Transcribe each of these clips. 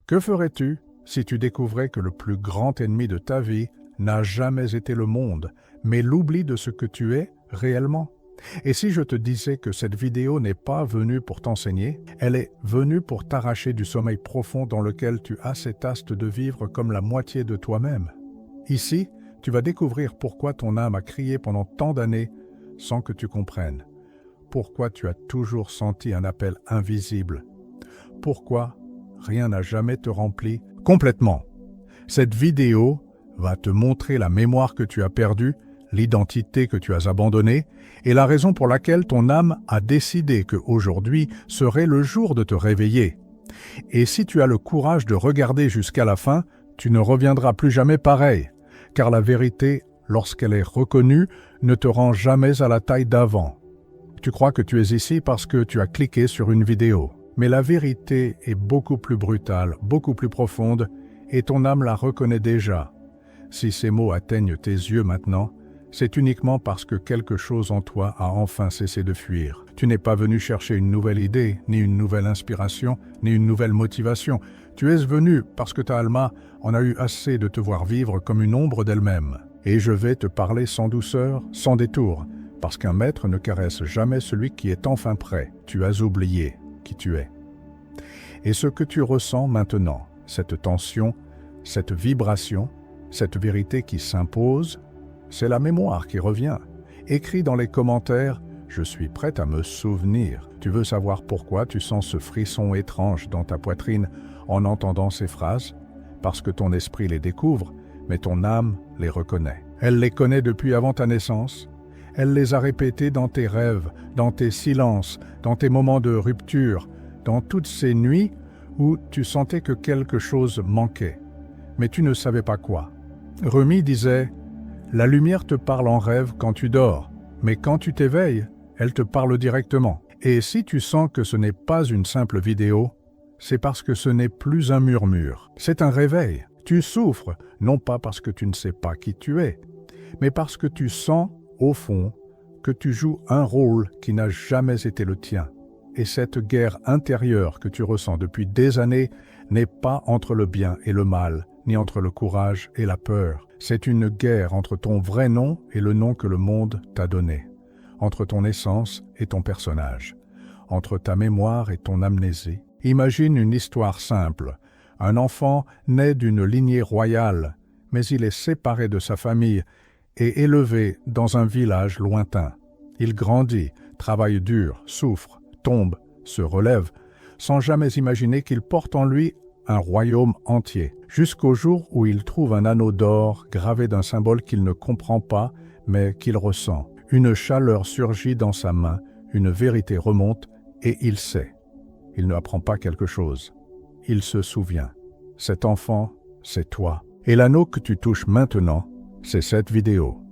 Que ferais-tu si tu découvrais que le plus grand ennemi de ta vie n'a jamais été le monde, mais l'oubli de ce que tu es réellement? Et si je te disais que cette vidéo n'est pas venue pour t'enseigner, elle est venue pour t'arracher du sommeil profond dans lequel tu as cet astre de vivre comme la moitié de toi-même. Ici, tu vas découvrir pourquoi ton âme a crié pendant tant d'années sans que tu comprennes. Pourquoi tu as toujours senti un appel invisible. Pourquoi rien n'a jamais te rempli complètement. Cette vidéo va te montrer la mémoire que tu as perdue, l'identité que tu as abandonnée et la raison pour laquelle ton âme a décidé qu'aujourd'hui serait le jour de te réveiller. Et si tu as le courage de regarder jusqu'à la fin, tu ne reviendras plus jamais pareil, car la vérité, lorsqu'elle est reconnue, ne te rend jamais à la taille d'avant. Tu crois que tu es ici parce que tu as cliqué sur une vidéo, mais la vérité est beaucoup plus brutale, beaucoup plus profonde, et ton âme la reconnaît déjà. Si ces mots atteignent tes yeux maintenant, c'est uniquement parce que quelque chose en toi a enfin cessé de fuir. Tu n'es pas venu chercher une nouvelle idée, ni une nouvelle inspiration, ni une nouvelle motivation. Tu es venu parce que ta alma en a eu assez de te voir vivre comme une ombre d'elle-même. Et je vais te parler sans douceur, sans détour, parce qu'un maître ne caresse jamais celui qui est enfin prêt. Tu as oublié qui tu es. Et ce que tu ressens maintenant, cette tension, cette vibration, cette vérité qui s'impose, c'est la mémoire qui revient. Écris dans les commentaires « Je suis prête à me souvenir ». Tu veux savoir pourquoi tu sens ce frisson étrange dans ta poitrine en entendant ces phrases? Parce que ton esprit les découvre, mais ton âme les reconnaît. Elle les connaît depuis avant ta naissance. Elle les a répétées dans tes rêves, dans tes silences, dans tes moments de rupture, dans toutes ces nuits où tu sentais que quelque chose manquait, mais tu ne savais pas quoi. Rumi disait « La lumière te parle en rêve quand tu dors, mais quand tu t'éveilles, elle te parle directement. » Et si tu sens que ce n'est pas une simple vidéo, c'est parce que ce n'est plus un murmure, c'est un réveil. Tu souffres, non pas parce que tu ne sais pas qui tu es, mais parce que tu sens, au fond, que tu joues un rôle qui n'a jamais été le tien. Et cette guerre intérieure que tu ressens depuis des années n'est pas entre le bien et le mal, ni entre le courage et la peur. C'est une guerre entre ton vrai nom et le nom que le monde t'a donné, entre ton essence et ton personnage, entre ta mémoire et ton amnésie. Imagine une histoire simple. Un enfant naît d'une lignée royale, mais il est séparé de sa famille et élevé dans un village lointain. Il grandit, travaille dur, souffre, tombe, se relève, sans jamais imaginer qu'il porte en lui un royaume entier, jusqu'au jour où il trouve un anneau d'or gravé d'un symbole qu'il ne comprend pas, mais qu'il ressent. Une chaleur surgit dans sa main, une vérité remonte, et il sait. Il ne apprend pas quelque chose. Il se souvient. Cet enfant, c'est toi. Et l'anneau que tu touches maintenant, c'est cette vidéo.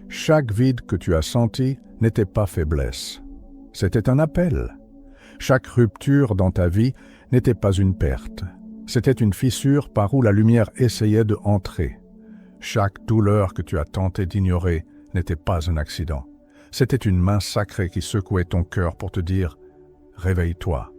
Chaque vide que tu as senti n'était pas faiblesse. C'était un appel. Chaque rupture dans ta vie n'était pas une perte. C'était une fissure par où la lumière essayait de entrer. Chaque douleur que tu as tenté d'ignorer n'était pas un accident. C'était une main sacrée qui secouait ton cœur pour te dire « Réveille-toi.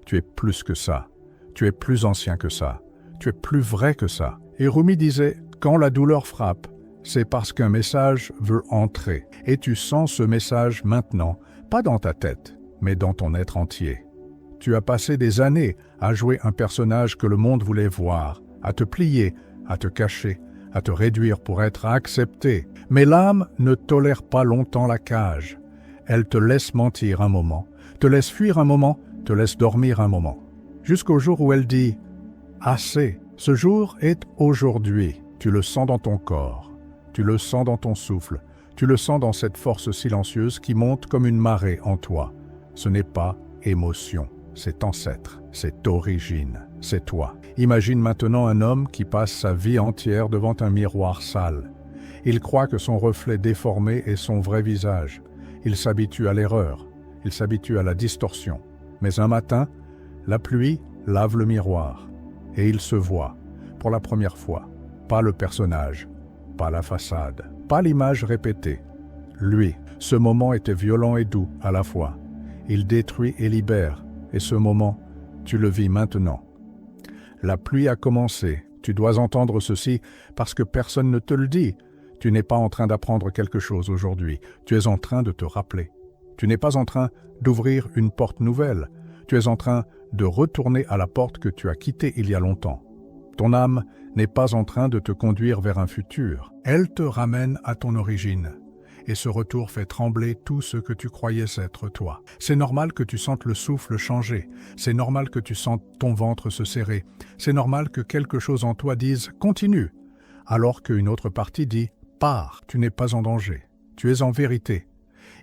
Tu es plus que ça. Tu es plus ancien que ça. Tu es plus vrai que ça. » Et Rumi disait « Quand la douleur frappe, c'est parce qu'un message veut entrer. Et tu sens ce message maintenant, pas dans ta tête, mais dans ton être entier. Tu as passé des années à jouer un personnage que le monde voulait voir, à te plier, à te cacher, à te réduire pour être accepté. Mais l'âme ne tolère pas longtemps la cage. Elle te laisse mentir un moment, te laisse fuir un moment, te laisse dormir un moment. Jusqu'au jour où elle dit « Assez ». Ce jour est aujourd'hui. Tu le sens dans ton corps, tu le sens dans ton souffle, tu le sens dans cette force silencieuse qui monte comme une marée en toi. Ce n'est pas émotion, c'est ancêtre, c'est origine, c'est toi. Imagine maintenant un homme qui passe sa vie entière devant un miroir sale. Il croit que son reflet déformé est son vrai visage. Il s'habitue à l'erreur, il s'habitue à la distorsion. Mais un matin, la pluie lave le miroir et il se voit, pour la première fois. Pas le personnage, pas la façade, pas l'image répétée. Lui, ce moment était violent et doux à la fois. Il détruit et libère, et ce moment, tu le vis maintenant. La pluie a commencé. Tu dois entendre ceci parce que personne ne te le dit. Tu n'es pas en train d'apprendre quelque chose aujourd'hui. Tu es en train de te rappeler. Tu n'es pas en train d'ouvrir une porte nouvelle. Tu es en train de retourner à la porte que tu as quittée il y a longtemps. Ton âme n'est pas en train de te conduire vers un futur. Elle te ramène à ton origine. Et ce retour fait trembler tout ce que tu croyais être toi. C'est normal que tu sentes le souffle changer. C'est normal que tu sentes ton ventre se serrer. C'est normal que quelque chose en toi dise « continue », alors qu'une autre partie dit « pars ». Tu n'es pas en danger. Tu es en vérité.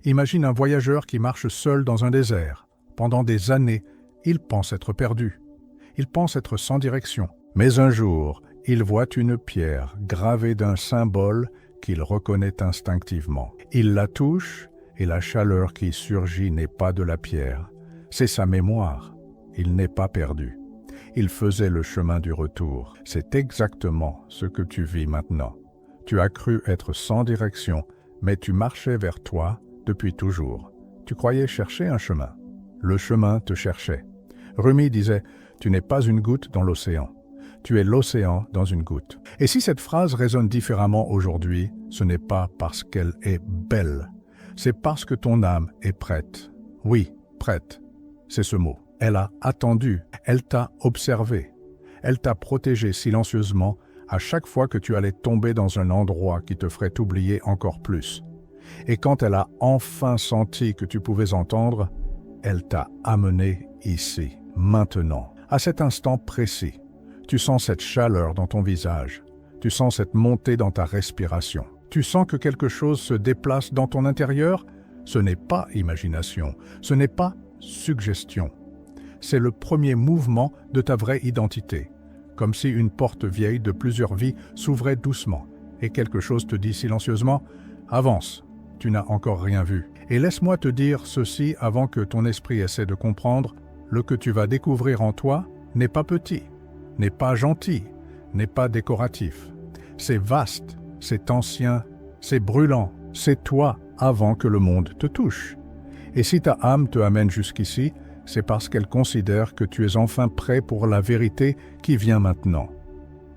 Imagine un voyageur qui marche seul dans un désert. Pendant des années, il pense être perdu. Il pense être sans direction. Mais un jour, il voit une pierre gravée d'un symbole qu'il reconnaît instinctivement. Il la touche et la chaleur qui surgit n'est pas de la pierre. C'est sa mémoire. Il n'est pas perdu. Il faisait le chemin du retour. C'est exactement ce que tu vis maintenant. Tu as cru être sans direction, mais tu marchais vers toi depuis toujours. Tu croyais chercher un chemin. Le chemin te cherchait. Rumi disait « Tu n'es pas une goutte dans l'océan. Tu es l'océan dans une goutte. » Et si cette phrase résonne différemment aujourd'hui, ce n'est pas parce qu'elle est belle. C'est parce que ton âme est prête. Oui, prête. C'est ce mot. Elle a attendu. Elle t'a observé. Elle t'a protégé silencieusement à chaque fois que tu allais tomber dans un endroit qui te ferait oublier encore plus. Et quand elle a enfin senti que tu pouvais entendre, elle t'a amené ici, maintenant, à cet instant précis. Tu sens cette chaleur dans ton visage. Tu sens cette montée dans ta respiration. Tu sens que quelque chose se déplace dans ton intérieur. Ce n'est pas imagination. Ce n'est pas suggestion. C'est le premier mouvement de ta vraie identité. Comme si une porte vieille de plusieurs vies s'ouvrait doucement. Et quelque chose te dit silencieusement « Avance, tu n'as encore rien vu. » Et laisse-moi te dire ceci avant que ton esprit essaie de comprendre. Le que tu vas découvrir en toi n'est pas petit, n'est pas gentil, n'est pas décoratif. C'est vaste, c'est ancien, c'est brûlant, c'est toi avant que le monde te touche. Et si ta âme te amène jusqu'ici, c'est parce qu'elle considère que tu es enfin prêt pour la vérité qui vient maintenant.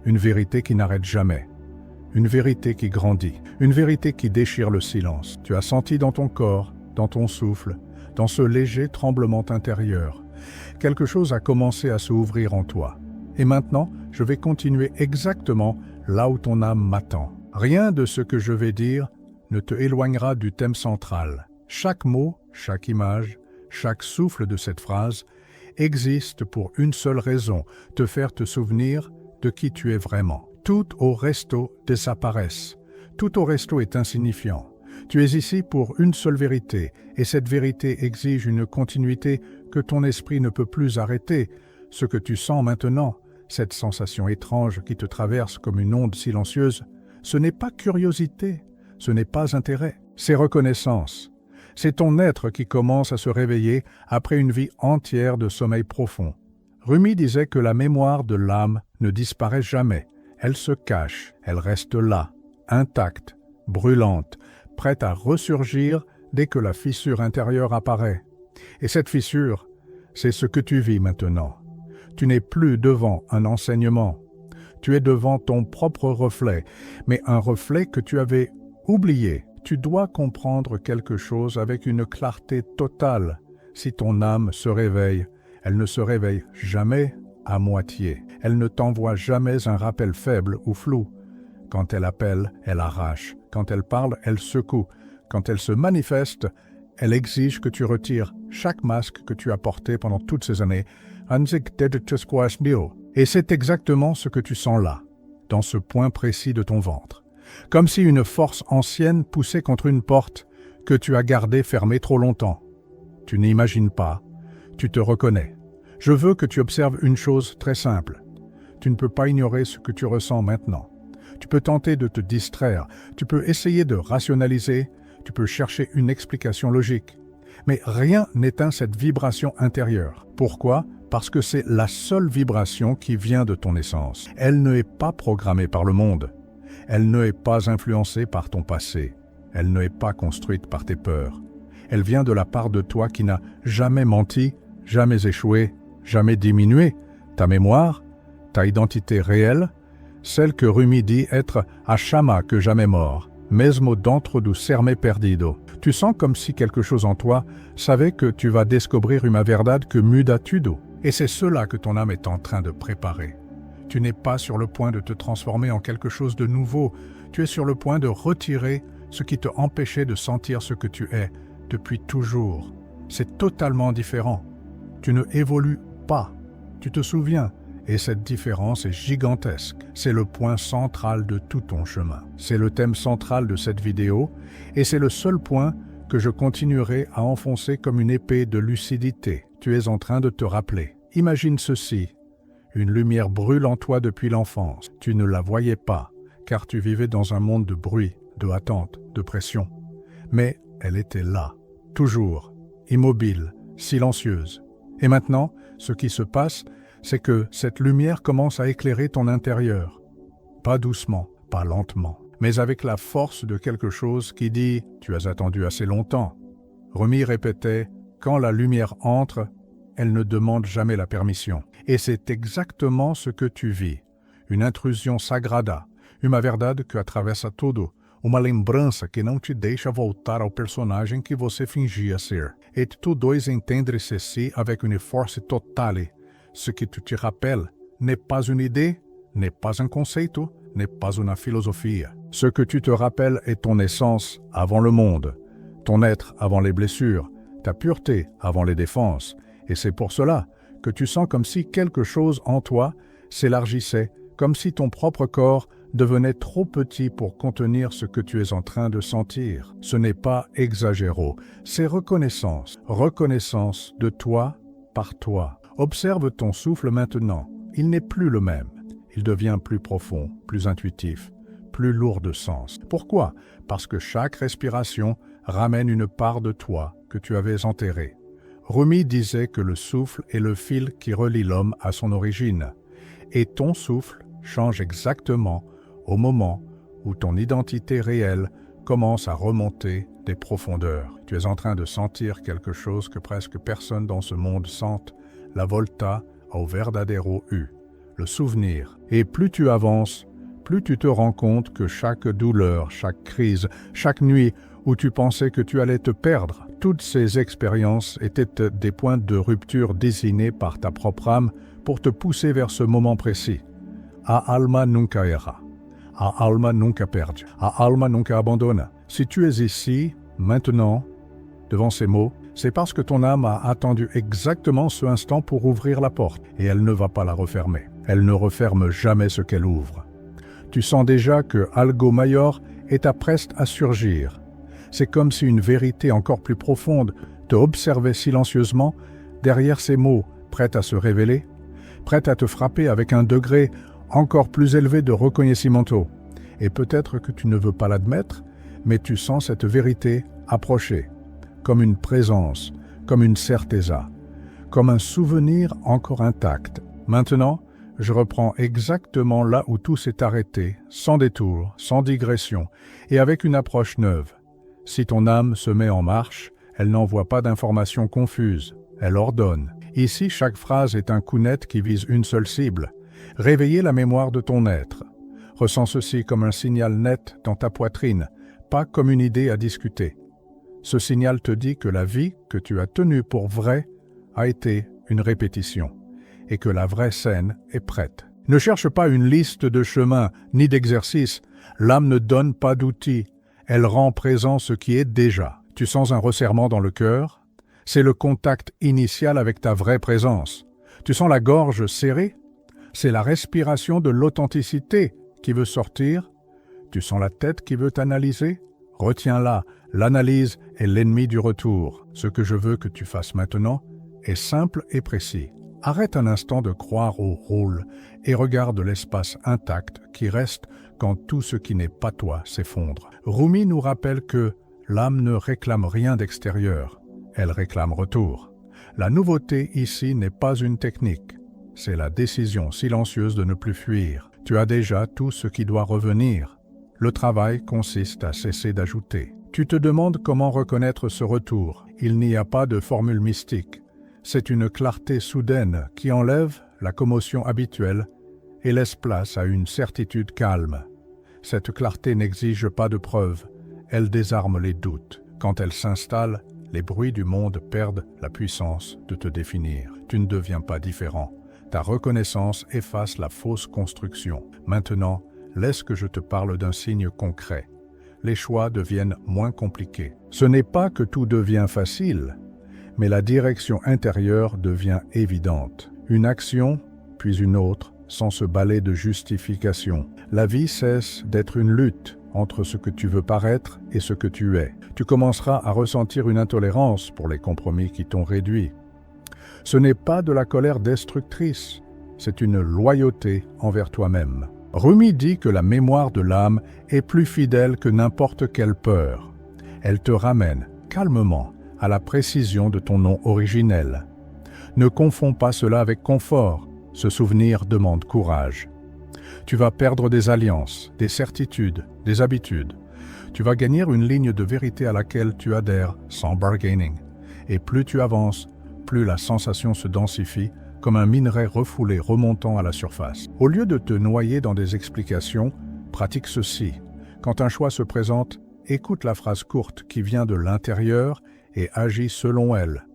Une vérité qui n'arrête jamais. Une vérité qui grandit. Une vérité qui déchire le silence. Tu as senti dans ton corps, dans ton souffle, dans ce léger tremblement intérieur. Quelque chose a commencé à s'ouvrir en toi. Et maintenant, je vais continuer exactement là où ton âme m'attend. Rien de ce que je vais dire ne te éloignera du thème central. Chaque mot, chaque image, chaque souffle de cette phrase existe pour une seule raison, te faire te souvenir de qui tu es vraiment. Tout au resto disparaisse. Tout au resto est insignifiant. Tu es ici pour une seule vérité, et cette vérité exige une continuité que ton esprit ne peut plus arrêter. Ce que tu sens maintenant, cette sensation étrange qui te traverse comme une onde silencieuse, ce n'est pas curiosité, ce n'est pas intérêt, c'est reconnaissance. C'est ton être qui commence à se réveiller après une vie entière de sommeil profond. Rumi disait que la mémoire de l'âme ne disparaît jamais. Elle se cache, elle reste là, intacte, brûlante, prête à ressurgir dès que la fissure intérieure apparaît. Et cette fissure, c'est ce que tu vis maintenant. Tu n'es plus devant un enseignement. Tu es devant ton propre reflet, mais un reflet que tu avais oublié. Tu dois comprendre quelque chose avec une clarté totale. Si ton âme se réveille, elle ne se réveille jamais à moitié. Elle ne t'envoie jamais un rappel faible ou flou. Quand elle appelle, elle arrache. Quand elle parle, elle secoue. Quand elle se manifeste, elle exige que tu retires chaque masque que tu as porté pendant toutes ces années. Et c'est exactement ce que tu sens là, dans ce point précis de ton ventre. Comme si une force ancienne poussait contre une porte que tu as gardée fermée trop longtemps. Tu n'imagines pas, tu te reconnais. Je veux que tu observes une chose très simple. Tu ne peux pas ignorer ce que tu ressens maintenant. Tu peux tenter de te distraire, tu peux essayer de rationaliser, tu peux chercher une explication logique. Mais rien n'éteint cette vibration intérieure. Pourquoi ? Parce que c'est la seule vibration qui vient de ton essence. Elle ne est pas programmée par le monde. Elle ne est pas influencée par ton passé. Elle ne est pas construite par tes peurs. Elle vient de la part de toi qui n'a jamais menti, jamais échoué, jamais diminué. Ta mémoire, ta identité réelle, celle que Rumi dit être « a chama que jamais mort », mesmo dentro do serme perdido. Tu sens comme si quelque chose en toi savait que tu vas découvrir une verdade que muda tudo. Et c'est cela que ton âme est en train de préparer. Tu n'es pas sur le point de te transformer en quelque chose de nouveau. Tu es sur le point de retirer ce qui te empêchait de sentir ce que tu es depuis toujours. C'est totalement différent. Tu ne évolues pas. Tu te souviens. Et cette différence est gigantesque. C'est le point central de tout ton chemin. C'est le thème central de cette vidéo et c'est le seul point que je continuerai à enfoncer comme une épée de lucidité. Tu es en train de te rappeler. Imagine ceci. Une lumière brûle en toi depuis l'enfance. Tu ne la voyais pas, car tu vivais dans un monde de bruit, de attente, de pression. Mais elle était là, toujours, immobile, silencieuse. Et maintenant, ce qui se passe, c'est que cette lumière commence à éclairer ton intérieur. Pas doucement, pas lentement, mais avec la force de quelque chose qui dit « Tu as attendu assez longtemps ». Rumi répétait « Quand la lumière entre, elle ne demande jamais la permission ». Et c'est exactement ce que tu vis. Une intrusion sagrada, uma verdade que atravessa tudo, uma lembrança que não te deixa voltar ao personagem que você fingia ser. Et tous dois entendem-se si avec une force totale. Ce que tu te rappelles n'est pas une idée, n'est pas un conceito, n'est pas une philosophie. Ce que tu te rappelles est ton essence avant le monde, ton être avant les blessures, ta pureté avant les défenses. Et c'est pour cela que tu sens comme si quelque chose en toi s'élargissait, comme si ton propre corps devenait trop petit pour contenir ce que tu es en train de sentir. Ce n'est pas exagéro, c'est reconnaissance, reconnaissance de toi par toi. Observe ton souffle maintenant. Il n'est plus le même. Il devient plus profond, plus intuitif, plus lourd de sens. Pourquoi? Parce que chaque respiration ramène une part de toi que tu avais enterrée. Rumi disait que le souffle est le fil qui relie l'homme à son origine. Et ton souffle change exactement au moment où ton identité réelle commence à remonter des profondeurs. Tu es en train de sentir quelque chose que presque personne dans ce monde sente, la volta au verdadero eu, le souvenir. Et plus tu avances, plus tu te rends compte que chaque douleur, chaque crise, chaque nuit où tu pensais que tu allais te perdre, toutes ces expériences étaient des points de rupture désignés par ta propre âme pour te pousser vers ce moment précis. A alma nunca erra. A alma nunca perde. A alma nunca abandona. Si tu es ici, maintenant, devant ces mots, c'est parce que ton âme a attendu exactement ce instant pour ouvrir la porte, et elle ne va pas la refermer. Elle ne referme jamais ce qu'elle ouvre. Tu sens déjà que algo mayor est à preste à surgir. C'est comme si une vérité encore plus profonde te observait silencieusement derrière ces mots, prête à se révéler, prête à te frapper avec un degré encore plus élevé de reconocimiento. Et peut-être que tu ne veux pas l'admettre, mais tu sens cette vérité approcher, comme une présence, comme une certeza, comme un souvenir encore intact. Maintenant, je reprends exactement là où tout s'est arrêté, sans détour, sans digression, et avec une approche neuve. Si ton âme se met en marche, elle n'envoie pas d'informations confuses, elle ordonne. Ici, chaque phrase est un coup net qui vise une seule cible. Réveiller la mémoire de ton être. Ressens ceci comme un signal net dans ta poitrine, pas comme une idée à discuter. Ce signal te dit que la vie que tu as tenue pour vraie a été une répétition et que la vraie scène est prête. Ne cherche pas une liste de chemins ni d'exercices. L'âme ne donne pas d'outils. Elle rend présent ce qui est déjà. Tu sens un resserrement dans le cœur. C'est le contact initial avec ta vraie présence. Tu sens la gorge serrée. C'est la respiration de l'authenticité qui veut sortir. Tu sens la tête qui veut analyser. Retiens-la. L'analyse est l'ennemi du retour. Ce que je veux que tu fasses maintenant est simple et précis. Arrête un instant de croire au rôle et regarde l'espace intact qui reste quand tout ce qui n'est pas toi s'effondre. Rumi nous rappelle que l'âme ne réclame rien d'extérieur, elle réclame retour. La nouveauté ici n'est pas une technique, c'est la décision silencieuse de ne plus fuir. Tu as déjà tout ce qui doit revenir. Le travail consiste à cesser d'ajouter. Tu te demandes comment reconnaître ce retour. Il n'y a pas de formule mystique. C'est une clarté soudaine qui enlève la commotion habituelle et laisse place à une certitude calme. Cette clarté n'exige pas de preuves, elle désarme les doutes. Quand elle s'installe, les bruits du monde perdent la puissance de te définir. Tu ne deviens pas différent. Ta reconnaissance efface la fausse construction. Maintenant, laisse que je te parle d'un signe concret. Les choix deviennent moins compliqués. Ce n'est pas que tout devient facile, mais la direction intérieure devient évidente. Une action, puis une autre, sans ce balai de justification. La vie cesse d'être une lutte entre ce que tu veux paraître et ce que tu es. Tu commenceras à ressentir une intolérance pour les compromis qui t'ont réduit. Ce n'est pas de la colère destructrice, c'est une loyauté envers toi-même. Rumi dit que la mémoire de l'âme est plus fidèle que n'importe quelle peur. Elle te ramène, calmement, à la précision de ton nom originel. Ne confonds pas cela avec confort, ce souvenir demande courage. Tu vas perdre des alliances, des certitudes, des habitudes. Tu vas gagner une ligne de vérité à laquelle tu adhères sans bargaining. Et plus tu avances, plus la sensation se densifie, comme un minerai refoulé remontant à la surface. Au lieu de te noyer dans des explications, pratique ceci. Quand un choix se présente, écoute la phrase courte qui vient de l'intérieur et agis selon elle.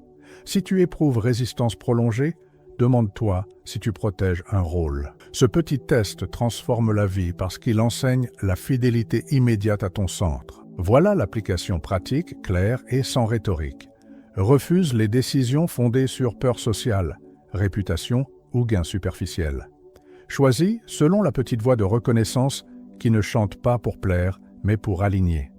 Si tu éprouves résistance prolongée, demande-toi si tu protèges un rôle. Ce petit test transforme la vie parce qu'il enseigne la fidélité immédiate à ton centre. Voilà l'application pratique, claire et sans rhétorique. Refuse les décisions fondées sur peur sociale, réputation ou gain superficiel. Choisis selon la petite voix de reconnaissance qui ne chante pas pour plaire, mais pour aligner.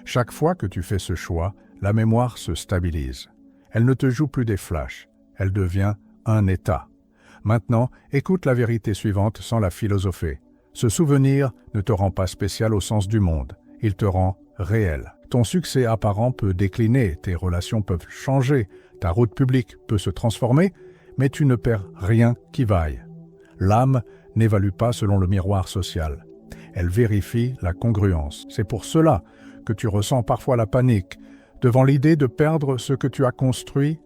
Chaque fois que tu fais ce choix, la mémoire se stabilise. Elle ne te joue plus des flashs, elle devient un état. Maintenant, écoute la vérité suivante sans la philosopher. Ce souvenir ne te rend pas spécial au sens du monde, il te rend réel. Ton succès apparent peut décliner, tes relations peuvent changer, ta route publique peut se transformer, mais tu ne perds rien qui vaille. L'âme n'évalue pas selon le miroir social. Elle vérifie la congruence. C'est pour cela que tu ressens parfois la panique devant l'idée de perdre ce que tu as construit.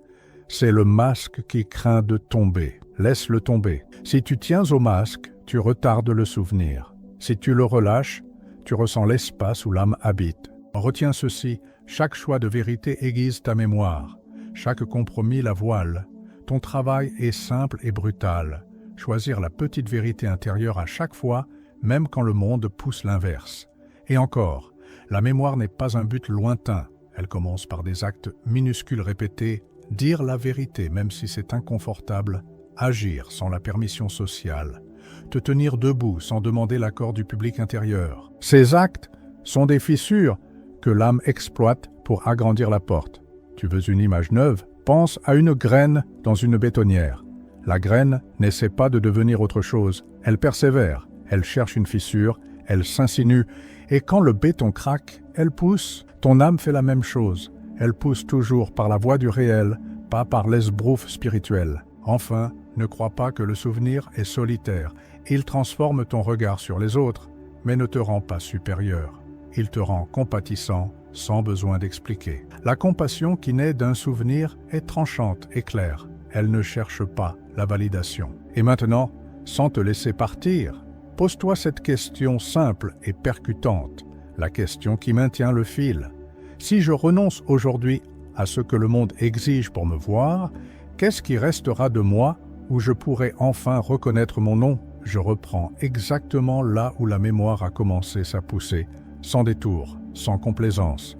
C'est le masque qui craint de tomber. Laisse-le tomber. Si tu tiens au masque, tu retardes le souvenir. Si tu le relâches, tu ressens l'espace où l'âme habite. Retiens ceci, chaque choix de vérité aiguise ta mémoire. Chaque compromis la voile. Ton travail est simple et brutal. Choisir la petite vérité intérieure à chaque fois, même quand le monde pousse l'inverse. Et encore, la mémoire n'est pas un but lointain. Elle commence par des actes minuscules répétés, dire la vérité même si c'est inconfortable, agir sans la permission sociale, te tenir debout sans demander l'accord du public intérieur. Ces actes sont des fissures que l'âme exploite pour agrandir la porte. Tu veux une image neuve? Pense à une graine dans une bétonnière. La graine n'essaie pas de devenir autre chose, elle persévère, elle cherche une fissure, elle s'insinue, et quand le béton craque, elle pousse. Ton âme fait la même chose, elle pousse toujours par la voie du réel, pas par l'esbrouf spirituel. Enfin, ne crois pas que le souvenir est solitaire. Il transforme ton regard sur les autres, mais ne te rend pas supérieur. Il te rend compatissant, sans besoin d'expliquer. La compassion qui naît d'un souvenir est tranchante et claire. Elle ne cherche pas la validation. Et maintenant, sans te laisser partir, pose-toi cette question simple et percutante, la question qui maintient le fil. Si je renonce aujourd'hui à ce que le monde exige pour me voir, qu'est-ce qui restera de moi où je pourrai enfin reconnaître mon nom? Je reprends exactement là où la mémoire a commencé sa poussée, sans détour, sans complaisance,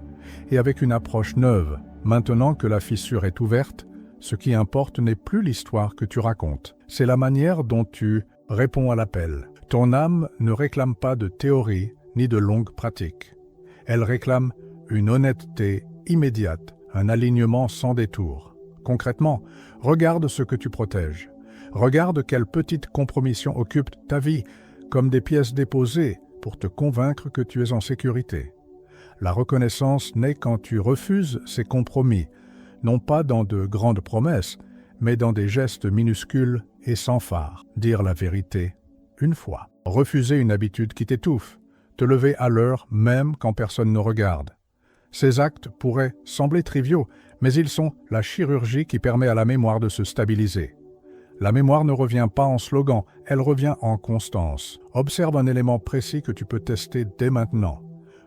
et avec une approche neuve. Maintenant que la fissure est ouverte, ce qui importe n'est plus l'histoire que tu racontes, c'est la manière dont tu réponds à l'appel. Ton âme ne réclame pas de théorie ni de longues pratiques. Elle réclame une honnêteté immédiate, un alignement sans détour. Concrètement, regarde ce que tu protèges. Regarde quelles petites compromissions occupent ta vie, comme des pièces déposées pour te convaincre que tu es en sécurité. La reconnaissance naît quand tu refuses ces compromis, non pas dans de grandes promesses, mais dans des gestes minuscules et sans phare. Dire la vérité une fois. Refuser une habitude qui t'étouffe. Te lever à l'heure même quand personne ne regarde. Ces actes pourraient sembler triviaux, mais ils sont la chirurgie qui permet à la mémoire de se stabiliser. La mémoire ne revient pas en slogan, elle revient en constance. Observe un élément précis que tu peux tester dès maintenant.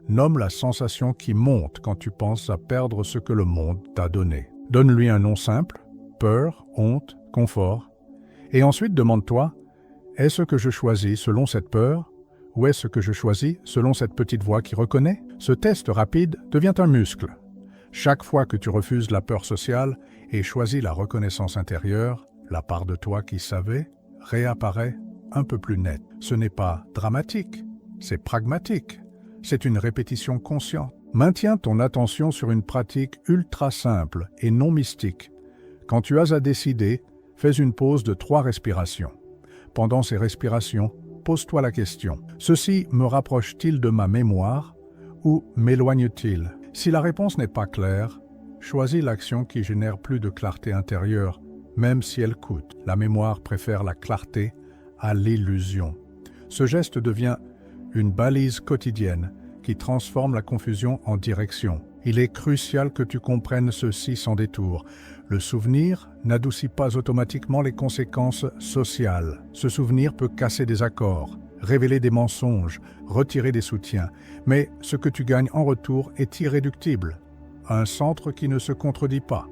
Nomme la sensation qui monte quand tu penses à perdre ce que le monde t'a donné. Donne-lui un nom simple, peur, honte, confort. Et ensuite demande-toi, est-ce que je choisis selon cette peur ou est-ce que je choisis selon cette petite voix qui reconnaît? Ce test rapide devient un muscle. Chaque fois que tu refuses la peur sociale et choisis la reconnaissance intérieure, la part de toi qui savait réapparaît un peu plus nette. Ce n'est pas dramatique, c'est pragmatique. C'est une répétition consciente. Maintiens ton attention sur une pratique ultra simple et non mystique. Quand tu as à décider, fais une pause de 3 respirations. Pendant ces respirations, pose-toi la question. Ceci me rapproche-t-il de ma mémoire ou m'éloigne-t-il? Si la réponse n'est pas claire, choisis l'action qui génère plus de clarté intérieure, même si elle coûte. La mémoire préfère la clarté à l'illusion. Ce geste devient une balise quotidienne qui transforme la confusion en direction. Il est crucial que tu comprennes ceci sans détour. Le souvenir n'adoucit pas automatiquement les conséquences sociales. Ce souvenir peut casser des accords, révéler des mensonges, retirer des soutiens, mais ce que tu gagnes en retour est irréductible. Un centre qui ne se contredit pas.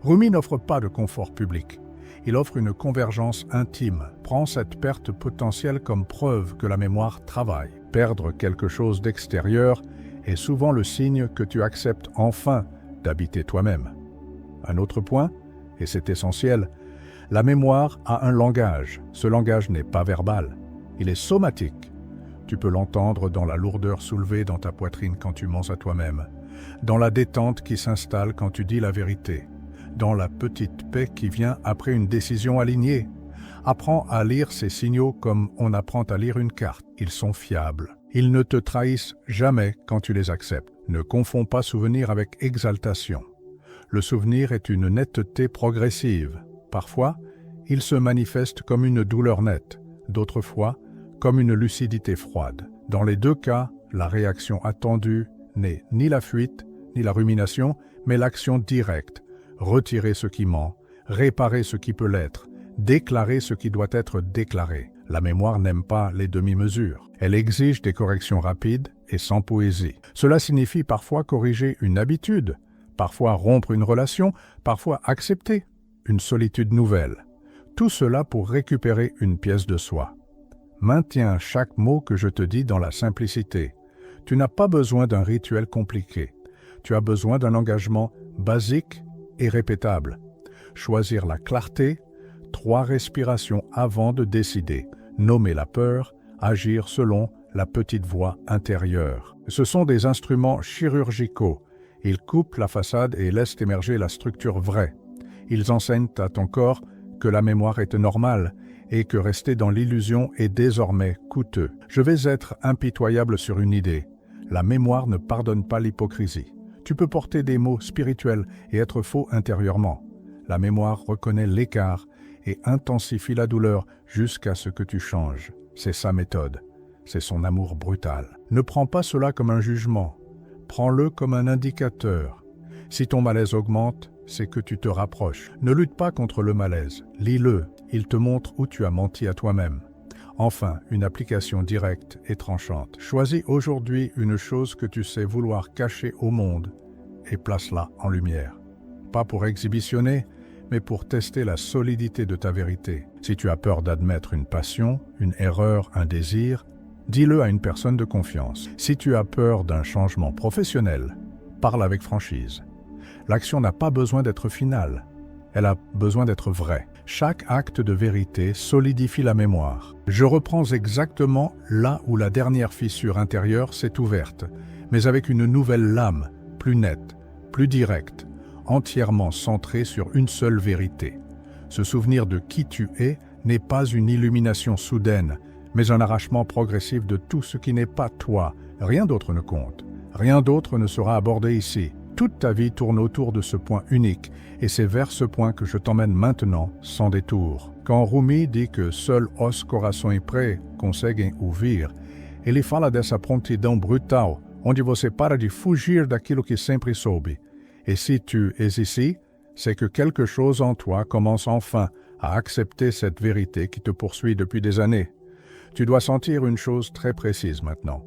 Rumi n'offre pas de confort public. Il offre une convergence intime. Prends cette perte potentielle comme preuve que la mémoire travaille. Perdre quelque chose d'extérieur est souvent le signe que tu acceptes enfin d'habiter toi-même. Un autre point, et c'est essentiel, la mémoire a un langage. Ce langage n'est pas verbal, il est somatique. Tu peux l'entendre dans la lourdeur soulevée dans ta poitrine quand tu mens à toi-même, dans la détente qui s'installe quand tu dis la vérité, dans la petite paix qui vient après une décision alignée. Apprends à lire ces signaux comme on apprend à lire une carte. Ils sont fiables. Ils ne te trahissent jamais quand tu les acceptes. Ne confonds pas souvenir avec exaltation. Le souvenir est une netteté progressive. Parfois, il se manifeste comme une douleur nette, d'autres fois, comme une lucidité froide. Dans les deux cas, la réaction attendue n'est ni la fuite, ni la rumination, mais l'action directe. Retirer ce qui ment, réparer ce qui peut l'être, déclarer ce qui doit être déclaré. La mémoire n'aime pas les demi-mesures. Elle exige des corrections rapides et sans poésie. Cela signifie parfois corriger une habitude, parfois rompre une relation, parfois accepter une solitude nouvelle. Tout cela pour récupérer une pièce de soi. Maintiens chaque mot que je te dis dans la simplicité. Tu n'as pas besoin d'un rituel compliqué. Tu as besoin d'un engagement basique et répétable. Choisir la clarté, 3 respirations avant de décider, nommer la peur, agir selon la petite voix intérieure. Ce sont des instruments chirurgicaux. Ils coupent la façade et laissent émerger la structure vraie. Ils enseignent à ton corps que la mémoire est normale et que rester dans l'illusion est désormais coûteux. Je vais être impitoyable sur une idée. La mémoire ne pardonne pas l'hypocrisie. Tu peux porter des mots spirituels et être faux intérieurement. La mémoire reconnaît l'écart et intensifie la douleur jusqu'à ce que tu changes. C'est sa méthode. C'est son amour brutal. Ne prends pas cela comme un jugement. Prends-le comme un indicateur. Si ton malaise augmente, c'est que tu te rapproches. Ne lutte pas contre le malaise. Lis-le. Il te montre où tu as menti à toi-même. Enfin, une application directe et tranchante. Choisis aujourd'hui une chose que tu sais vouloir cacher au monde et place-la en lumière. Pas pour exhibitionner, mais pour tester la solidité de ta vérité. Si tu as peur d'admettre une passion, une erreur, un désir, dis-le à une personne de confiance. Si tu as peur d'un changement professionnel, parle avec franchise. L'action n'a pas besoin d'être finale, elle a besoin d'être vraie. Chaque acte de vérité solidifie la mémoire. Je reprends exactement là où la dernière fissure intérieure s'est ouverte, mais avec une nouvelle lame, plus nette, plus directe, entièrement centrée sur une seule vérité. Ce souvenir de qui tu es n'est pas une illumination soudaine, mais un arrachement progressif de tout ce qui n'est pas toi. Rien d'autre ne compte. Rien d'autre ne sera abordé ici. Toute ta vie tourne autour de ce point unique, et c'est vers ce point que je t'emmène maintenant, sans détour. Quand Rumi dit que seul os coração e pré conseguem ouvir, ele fala dessa prontidão brutal, onde você para de fugir daquilo que sempre soube. Et si tu es ici, c'est que quelque chose en toi commence enfin à accepter cette vérité qui te poursuit depuis des années. Tu dois sentir une chose très précise maintenant.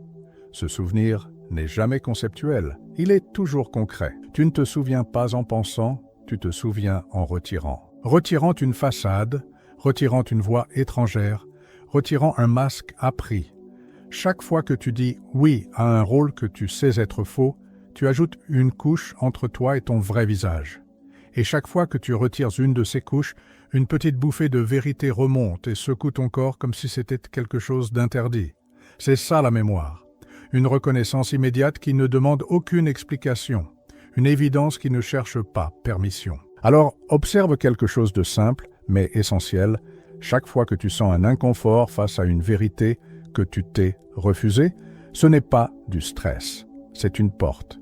Ce souvenir n'est jamais conceptuel, il est toujours concret. Tu ne te souviens pas en pensant, tu te souviens en retirant. Retirant une façade, retirant une voix étrangère, retirant un masque appris. Chaque fois que tu dis oui à un rôle que tu sais être faux, tu ajoutes une couche entre toi et ton vrai visage. Et chaque fois que tu retires une de ces couches, une petite bouffée de vérité remonte et secoue ton corps comme si c'était quelque chose d'interdit. C'est ça la mémoire. Une reconnaissance immédiate qui ne demande aucune explication. Une évidence qui ne cherche pas permission. Alors, observe quelque chose de simple, mais essentiel. Chaque fois que tu sens un inconfort face à une vérité que tu t'es refusée, ce n'est pas du stress, c'est une porte.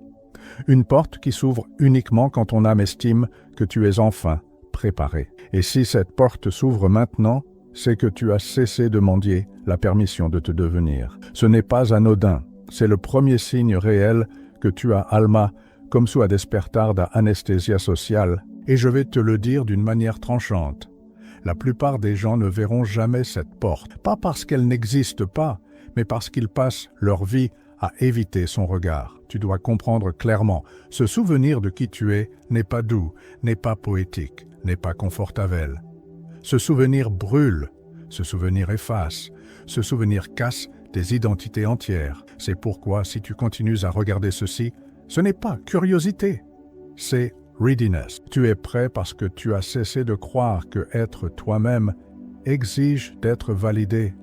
Une porte qui s'ouvre uniquement quand ton âme estime que tu es enfin préparé. Et si cette porte s'ouvre maintenant, c'est que tu as cessé de mendier la permission de te devenir. Ce n'est pas anodin, c'est le premier signe réel que tu as alma comme sua despertar da anestesia sociale. Et je vais te le dire d'une manière tranchante. La plupart des gens ne verront jamais cette porte, pas parce qu'elle n'existe pas, mais parce qu'ils passent leur vie à éviter son regard. Tu dois comprendre clairement, ce souvenir de qui tu es n'est pas doux, n'est pas poétique, n'est pas confortable. Ce souvenir brûle, ce souvenir efface, ce souvenir casse des identités entières. C'est pourquoi, si tu continues à regarder ceci, ce n'est pas curiosité, c'est readiness. Tu es prêt parce que tu as cessé de croire que être toi-même exige d'être validé.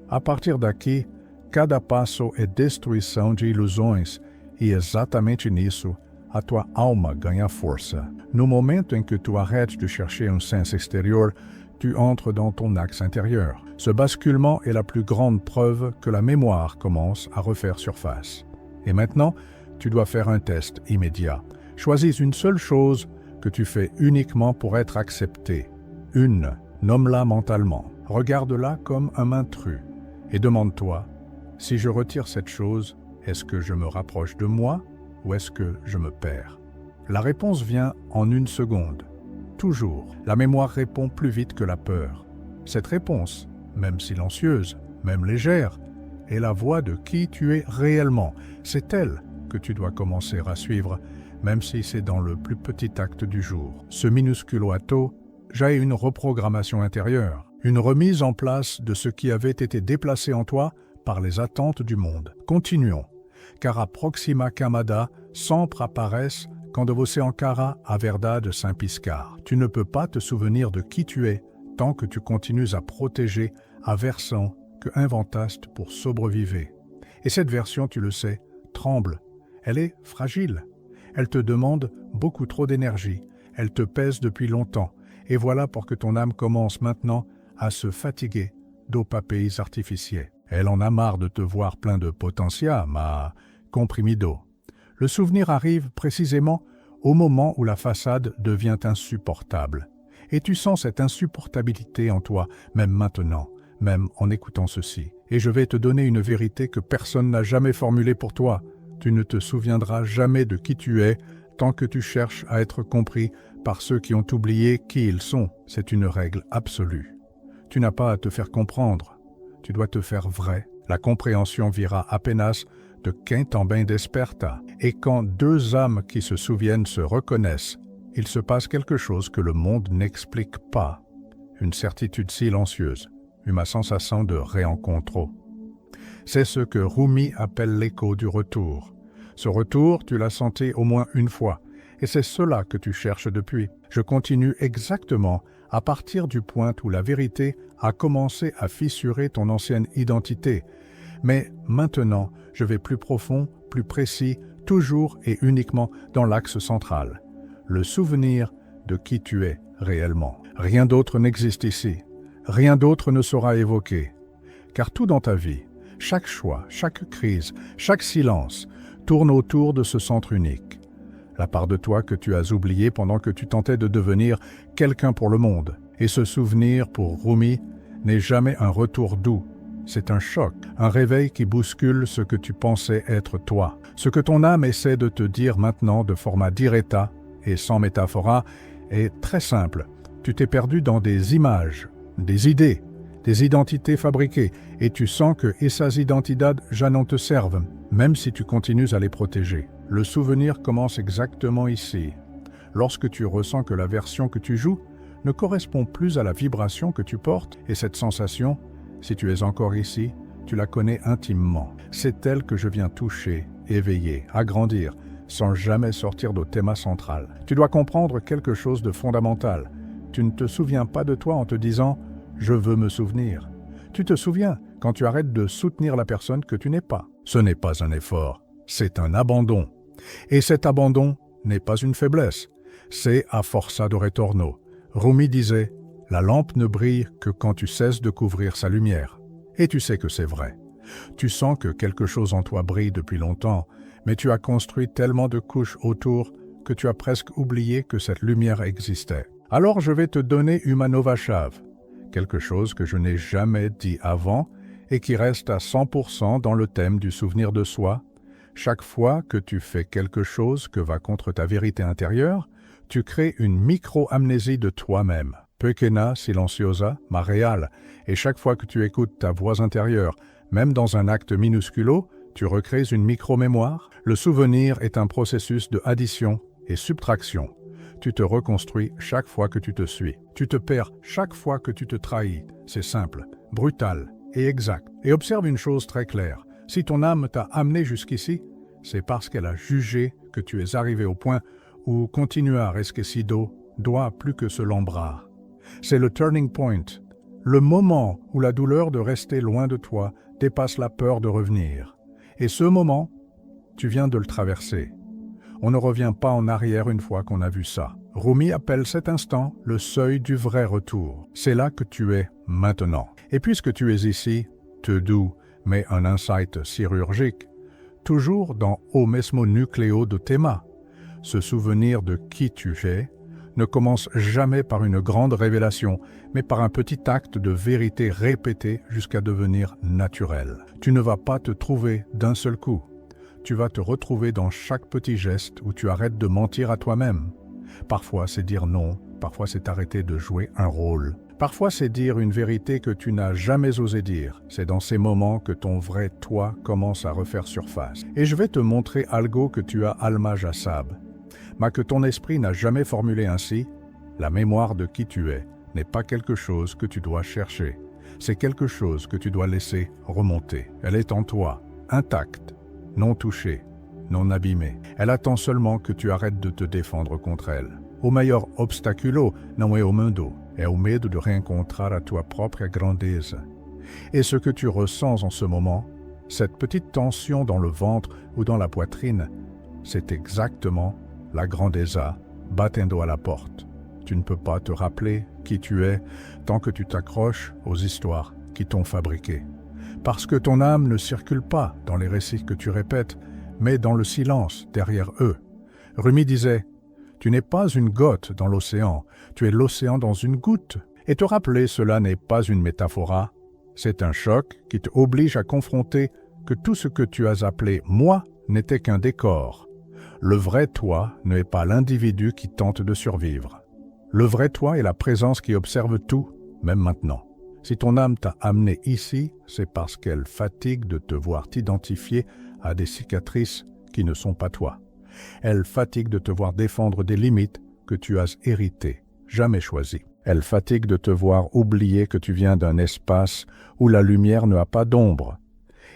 A partir daqui, cada passo é destruição de ilusões e exatamente nisso a tua alma ganha força. No momento em que tu arrêtes de chercher un sens extérieur, tu entres dans ton axe intérieur. Ce basculement est la plus grande preuve que la mémoire commence à refaire surface. Et maintenant, tu dois faire un test immédiat. Choisis une seule chose que tu fais uniquement pour être accepté. Une, nomme-la mentalement. Regarde-la comme un intrus et demande-toi, si je retire cette chose, est-ce que je me rapproche de moi ou est-ce que je me perds? La réponse vient en une seconde. Toujours, la mémoire répond plus vite que la peur. Cette réponse, même silencieuse, même légère, est la voix de qui tu es réellement. C'est elle que tu dois commencer à suivre, même si c'est dans le plus petit acte du jour. Ce minuscule atto, j'ai une reprogrammation intérieure, une remise en place de ce qui avait été déplacé en toi par les attentes du monde. Continuons, car a proxima camada sempre aparece quando você encara a verdade sem piscar. Tu ne peux pas te souvenir de qui tu es tant que tu continues à protéger la version que inventaste pour sobrevivre. Et cette version, tu le sais, tremble. Elle est fragile. Elle te demande beaucoup trop d'énergie. Elle te pèse depuis longtemps. Et voilà pour que ton âme commence maintenant à se fatiguer d'opapéis artificiels. Elle en a marre de te voir plein de potentia, ma comprimido. Le souvenir arrive précisément au moment où la façade devient insupportable. Et tu sens cette insupportabilité en toi, même maintenant, même en écoutant ceci. Et je vais te donner une vérité que personne n'a jamais formulée pour toi. Tu ne te souviendras jamais de qui tu es tant que tu cherches à être compris par ceux qui ont oublié qui ils sont. C'est une règle absolue. Tu n'as pas à te faire comprendre. Tu dois te faire vrai. La compréhension vira apenas de quem também desperta. Et quand deux âmes qui se souviennent se reconnaissent, il se passe quelque chose que le monde n'explique pas. Une certitude silencieuse, une sensation de réencontro. C'est ce que Rumi appelle l'écho du retour. Ce retour, tu l'as senti au moins une fois, et c'est cela que tu cherches depuis. Je continue exactement à partir du point où la vérité a commencé à fissurer ton ancienne identité. Mais maintenant, je vais plus profond, plus précis, toujours et uniquement dans l'axe central. Le souvenir de qui tu es réellement. Rien d'autre n'existe ici. Rien d'autre ne sera évoqué. Car tout dans ta vie, chaque choix, chaque crise, chaque silence, tourne autour de ce centre unique. La part de toi que tu as oubliée pendant que tu tentais de devenir quelqu'un pour le monde. Et ce souvenir, pour Rumi, n'est jamais un retour doux. C'est un choc, un réveil qui bouscule ce que tu pensais être toi. Ce que ton âme essaie de te dire maintenant de format diretta et sans métaphora est très simple. Tu t'es perdu dans des images, des idées, des identités fabriquées, et tu sens que esas identidad ya no te servent, même si tu continues à les protéger. Le souvenir commence exactement ici. Lorsque tu ressens que la version que tu joues ne correspond plus à la vibration que tu portes, et cette sensation, si tu es encore ici, tu la connais intimement. C'est elle que je viens toucher, éveiller, agrandir, sans jamais sortir de thème central. Tu dois comprendre quelque chose de fondamental. Tu ne te souviens pas de toi en te disant « je veux me souvenir ». Tu te souviens quand tu arrêtes de soutenir la personne que tu n'es pas. Ce n'est pas un effort, c'est un abandon. Et cet abandon n'est pas une faiblesse, c'est a forza de retorno. Rumi disait « La lampe ne brille que quand tu cesses de couvrir sa lumière ». Et tu sais que c'est vrai. Tu sens que quelque chose en toi brille depuis longtemps, mais tu as construit tellement de couches autour que tu as presque oublié que cette lumière existait. Alors je vais te donner Umanova Shav, quelque chose que je n'ai jamais dit avant et qui reste à 100% dans le thème du souvenir de soi. Chaque fois que tu fais quelque chose que va contre ta vérité intérieure, tu crées une micro-amnésie de toi-même. Pequena, silenciosa, ma real. Et chaque fois que tu écoutes ta voix intérieure, même dans un acte minusculo, tu recrées une micro-mémoire. Le souvenir est un processus de addition et subtraction. Tu te reconstruis chaque fois que tu te suis. Tu te perds chaque fois que tu te trahis. C'est simple, brutal et exact. Et observe une chose très claire. Si ton âme t'a amené jusqu'ici, c'est parce qu'elle a jugé que tu es arrivé au point où continuer à resquecido doit plus que se l'embrar. C'est le turning point, le moment où la douleur de rester loin de toi dépasse la peur de revenir. Et ce moment, tu viens de le traverser. On ne revient pas en arrière une fois qu'on a vu ça. Rumi appelle cet instant le seuil du vrai retour. C'est là que tu es maintenant. Et puisque tu es ici, te doux, mais un insight chirurgique, toujours dans O mesmo nucleo de tema. Ce souvenir de qui tu es ne commence jamais par une grande révélation, mais par un petit acte de vérité répété jusqu'à devenir naturel. Tu ne vas pas te trouver d'un seul coup. Tu vas te retrouver dans chaque petit geste où tu arrêtes de mentir à toi-même. Parfois c'est dire non, parfois c'est arrêter de jouer un rôle. Parfois c'est dire une vérité que tu n'as jamais osé dire. C'est dans ces moments que ton vrai toi commence à refaire surface. Et je vais te montrer algo que tu as alma jasab, mais que ton esprit n'a jamais formulé ainsi. La mémoire de qui tu es n'est pas quelque chose que tu dois chercher. C'est quelque chose que tu dois laisser remonter. Elle est en toi, intacte, non touchée, non abîmée. Elle attend seulement que tu arrêtes de te défendre contre elle. O maior obstáculo não é o mundo, é o medo de rencontrar a tua própria grandeza. Et ce que tu ressens en ce moment, cette petite tension dans le ventre ou dans la poitrine, c'est exactement la grandeza battendo à la porte. Tu ne peux pas te rappeler qui tu es tant que tu t'accroches aux histoires qui t'ont fabriqué. Parce que ton âme ne circule pas dans les récits que tu répètes, mais dans le silence derrière eux. Rumi disait « Tu n'es pas une goutte dans l'océan, tu es l'océan dans une goutte. » Et te rappeler cela n'est pas une métaphora, c'est un choc qui te oblige à confronter que tout ce que tu as appelé « moi » n'était qu'un décor. Le vrai toi n'est pas l'individu qui tente de survivre. Le vrai toi est la présence qui observe tout, même maintenant. Si ton âme t'a amené ici, c'est parce qu'elle fatigue de te voir t'identifier à des cicatrices qui ne sont pas toi. Elle fatigue de te voir défendre des limites que tu as héritées, jamais choisies. Elle fatigue de te voir oublier que tu viens d'un espace où la lumière n'a pas d'ombre.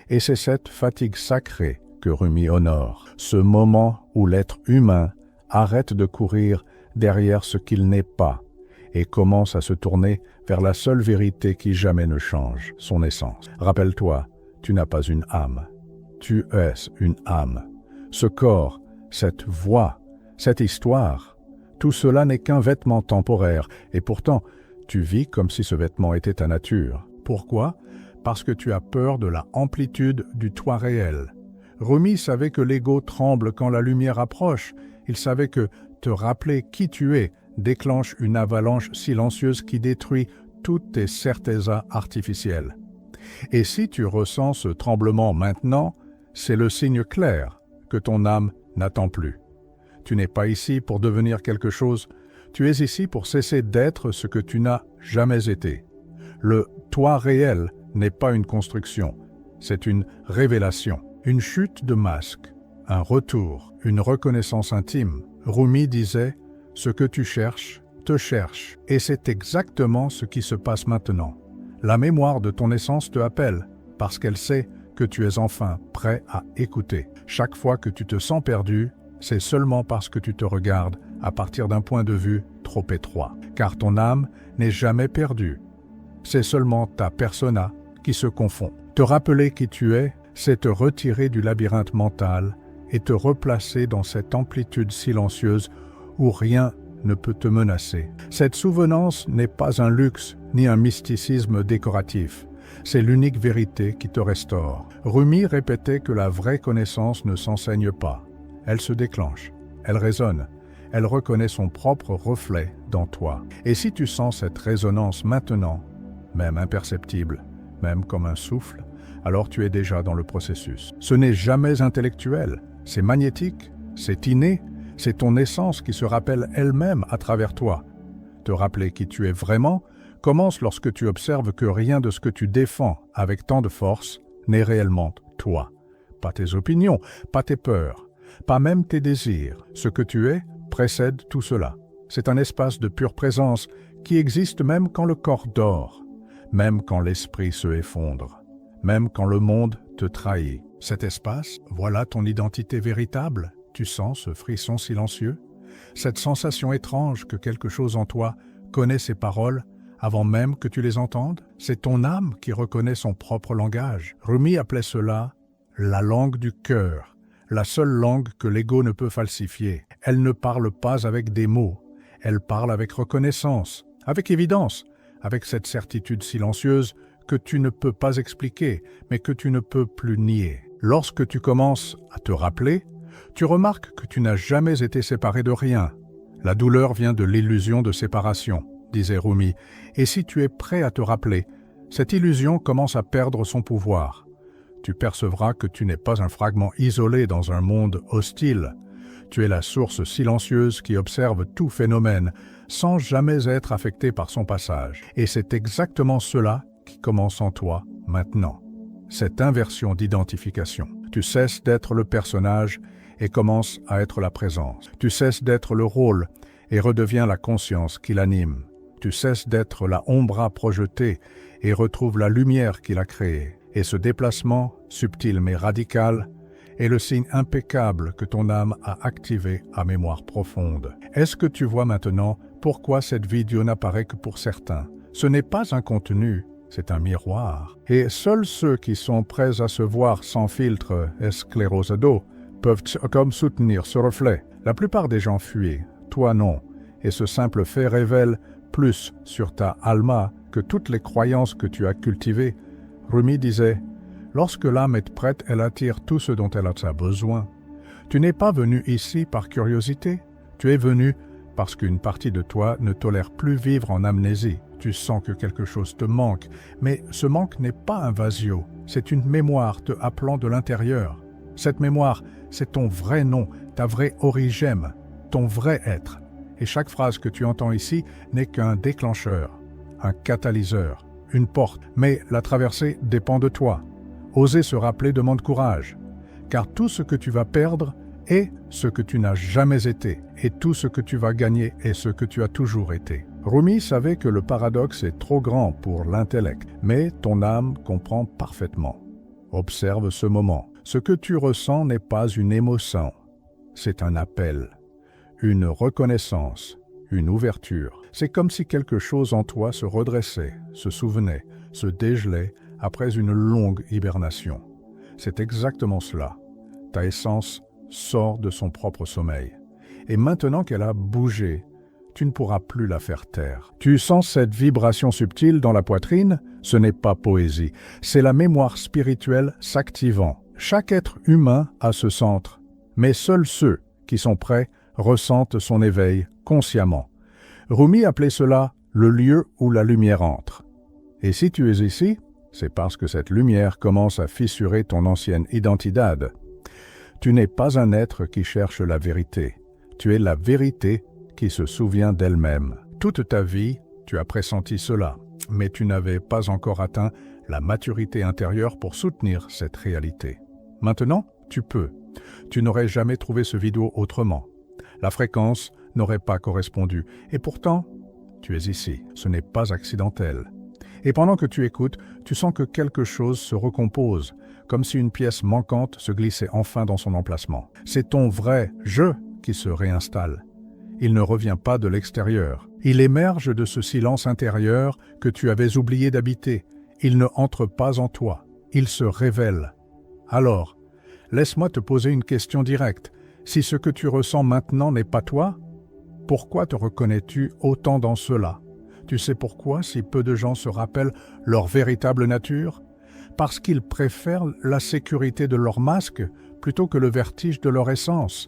Et c'est cette fatigue sacrée que Rumi honore, ce moment où l'être humain arrête de courir derrière ce qu'il n'est pas et commence à se tourner vers la seule vérité qui jamais ne change, son essence. Rappelle-toi, tu n'as pas une âme, tu es une âme. Ce corps, cette voix, cette histoire, tout cela n'est qu'un vêtement temporaire et pourtant, tu vis comme si ce vêtement était ta nature. Pourquoi? Parce que tu as peur de la amplitude du toi réel. Rumi savait que l'ego tremble quand la lumière approche. Il savait que te rappeler qui tu es déclenche une avalanche silencieuse qui détruit toutes tes certezas artificielles. Et si tu ressens ce tremblement maintenant, c'est le signe clair que ton âme n'attend plus. Tu n'es pas ici pour devenir quelque chose, Tu es ici pour cesser d'être ce que tu n'as jamais été. Le « toi réel » n'est pas une construction, c'est une révélation, une chute de masque, un retour, une reconnaissance intime. Rumi disait « Ce que tu cherches, te cherche ». Et c'est exactement ce qui se passe maintenant. La mémoire de ton essence te appelle, parce qu'elle sait que tu es enfin prêt à écouter. Chaque fois que tu te sens perdu, c'est seulement parce que tu te regardes à partir d'un point de vue trop étroit. Car ton âme n'est jamais perdue. C'est seulement ta persona qui se confond. Te rappeler qui tu es, c'est te retirer du labyrinthe mental et te replacer dans cette amplitude silencieuse où rien ne peut te menacer. Cette souvenance n'est pas un luxe ni un mysticisme décoratif. C'est l'unique vérité qui te restaure. Rumi répétait que la vraie connaissance ne s'enseigne pas. Elle se déclenche, elle résonne, elle reconnaît son propre reflet dans toi. Et si tu sens cette résonance maintenant, même imperceptible, même comme un souffle, alors tu es déjà dans le processus. Ce n'est jamais intellectuel, c'est magnétique, c'est inné, c'est ton essence qui se rappelle elle-même à travers toi. Te rappeler qui tu es vraiment commence lorsque tu observes que rien de ce que tu défends avec tant de force n'est réellement toi. Pas tes opinions, pas tes peurs, pas même tes désirs. Ce que tu es précède tout cela. C'est un espace de pure présence qui existe même quand le corps dort, même quand l'esprit se effondre, même quand le monde te trahit. Cet espace, voilà ton identité véritable. Tu sens ce frisson silencieux, cette sensation étrange que quelque chose en toi connaît ses paroles avant même que tu les entendes. C'est ton âme qui reconnaît son propre langage. Rumi appelait cela la langue du cœur, la seule langue que l'ego ne peut falsifier. Elle ne parle pas avec des mots, elle parle avec reconnaissance, avec évidence, avec cette certitude silencieuse que tu ne peux pas expliquer, mais que tu ne peux plus nier. Lorsque tu commences à te rappeler, tu remarques que tu n'as jamais été séparé de rien. La douleur vient de l'illusion de séparation, disait Rumi, et si tu es prêt à te rappeler, cette illusion commence à perdre son pouvoir. Tu percevras que tu n'es pas un fragment isolé dans un monde hostile. Tu es la source silencieuse qui observe tout phénomène sans jamais être affecté par son passage. Et c'est exactement cela qui commence en toi maintenant. Cette inversion d'identification. Tu cesses d'être le personnage et commences à être la présence. Tu cesses d'être le rôle et redeviens la conscience qui l'anime. Tu cesses d'être la ombra projetée et retrouves la lumière qui l'a créée. Et ce déplacement, subtil mais radical, est le signe impeccable que ton âme a activé à mémoire profonde. Est-ce que tu vois maintenant pourquoi cette vidéo n'apparaît que pour certains? Ce n'est pas un contenu, c'est un miroir. Et seuls ceux qui sont prêts à se voir sans filtre esclérosado peuvent comme soutenir ce reflet. La plupart des gens fuient, toi non. Et ce simple fait révèle plus sur ta alma que toutes les croyances que tu as cultivées. Rumi disait « Lorsque l'âme est prête, elle attire tout ce dont elle a besoin. Tu n'es pas venu ici par curiosité, tu es venu parce qu'une partie de toi ne tolère plus vivre en amnésie. Tu sens que quelque chose te manque, mais ce manque n'est pas un vasio, c'est une mémoire te appelant de l'intérieur. Cette mémoire, c'est ton vrai nom, ta vraie origine, ton vrai être. Et chaque phrase que tu entends ici n'est qu'un déclencheur, un catalyseur, une porte. Mais la traversée dépend de toi. Oser se rappeler demande courage, car tout ce que tu vas perdre est ce que tu n'as jamais été, et tout ce que tu vas gagner est ce que tu as toujours été. Rumi savait que le paradoxe est trop grand pour l'intellect, mais ton âme comprend parfaitement. Observe ce moment. Ce que tu ressens n'est pas une émotion, c'est un appel, une reconnaissance, une ouverture. C'est comme si quelque chose en toi se redressait, se souvenait, se dégelait après une longue hibernation. C'est exactement cela. Ta essence sort de son propre sommeil. Et maintenant qu'elle a bougé, tu ne pourras plus la faire taire. Tu sens cette vibration subtile dans la poitrine? Ce n'est pas poésie, c'est la mémoire spirituelle s'activant. Chaque être humain a ce centre, mais seuls ceux qui sont prêts ressentent son éveil consciemment. Rumi appelait cela le lieu où la lumière entre. Et si tu es ici, c'est parce que cette lumière commence à fissurer ton ancienne identidad. Tu n'es pas un être qui cherche la vérité, tu es la vérité qui qui se souvient d'elle-même. Toute ta vie, tu as pressenti cela, mais tu n'avais pas encore atteint la maturité intérieure pour soutenir cette réalité. Maintenant, tu peux. Tu n'aurais jamais trouvé ce vidéo autrement. La fréquence n'aurait pas correspondu. Et pourtant, tu es ici. Ce n'est pas accidentel. Et pendant que tu écoutes, tu sens que quelque chose se recompose, comme si une pièce manquante se glissait enfin dans son emplacement. C'est ton vrai « je » qui se réinstalle. Il ne revient pas de l'extérieur. Il émerge de ce silence intérieur que tu avais oublié d'habiter. Il ne entre pas en toi. Il se révèle. Alors, laisse-moi te poser une question directe. Si ce que tu ressens maintenant n'est pas toi, pourquoi te reconnais-tu autant dans cela? Tu sais pourquoi si peu de gens se rappellent leur véritable nature? Parce qu'ils préfèrent la sécurité de leur masque plutôt que le vertige de leur essence.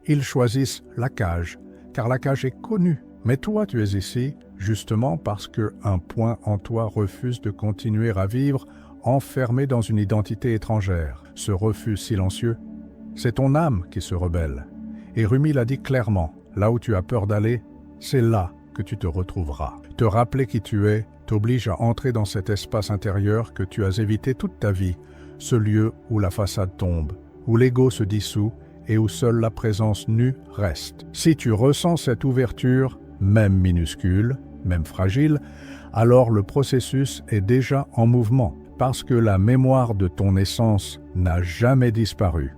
Ils choisissent la cage, car la cage est connue. Mais toi, tu es ici, justement parce qu'un point en toi refuse de continuer à vivre enfermé dans une identité étrangère. Ce refus silencieux, c'est ton âme qui se rebelle. Et Rumi l'a dit clairement, là où tu as peur d'aller, c'est là que tu te retrouveras. Te rappeler qui tu es t'oblige à entrer dans cet espace intérieur que tu as évité toute ta vie, ce lieu où la façade tombe, où l'ego se dissout et où seule la présence nue reste. Si tu ressens cette ouverture, même minuscule, même fragile, alors le processus est déjà en mouvement, parce que la mémoire de ton essence n'a jamais disparu.